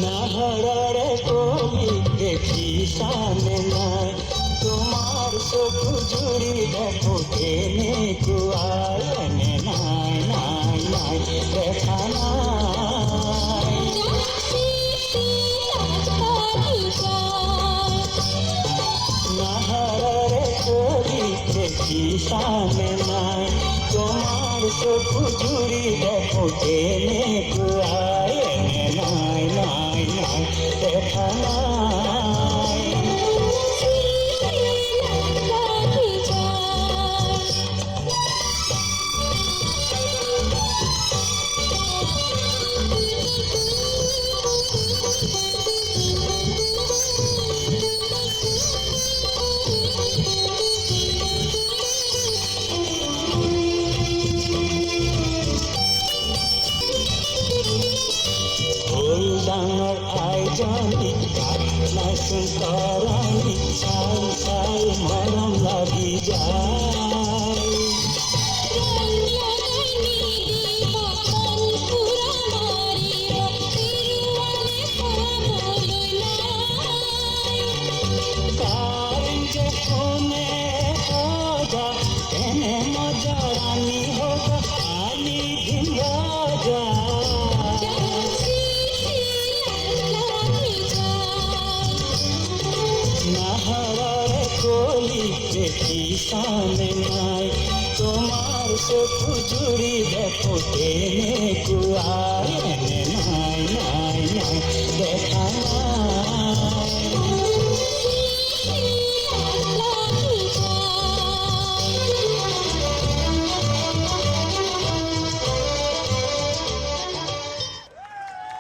নাহরের কলি দেখি সামনে নাই, তোমার চোখ জুড়ি দেখো এনে কুয়ায়, এনে নাই নাই নাই দেখা নাই। নাহরের কলি দেখি সামনে নাই, তোমার চোখ জুড়ি দেখো এনে কুয়ায়, এনে নাই নাই নাই দেখা নাই। ডাঙর আয়োজনী নাচুন তরানি চাই চাই মরম লাগি যায়। কারণ যে ফোনে মজা এনে মজা রানী হোক আলি দিন রাজা। নাহরের কলি দেখি সামনে নাই, তোমার চোখ জুড়ি দেখো এনে কুয়ায়, এনে নাই।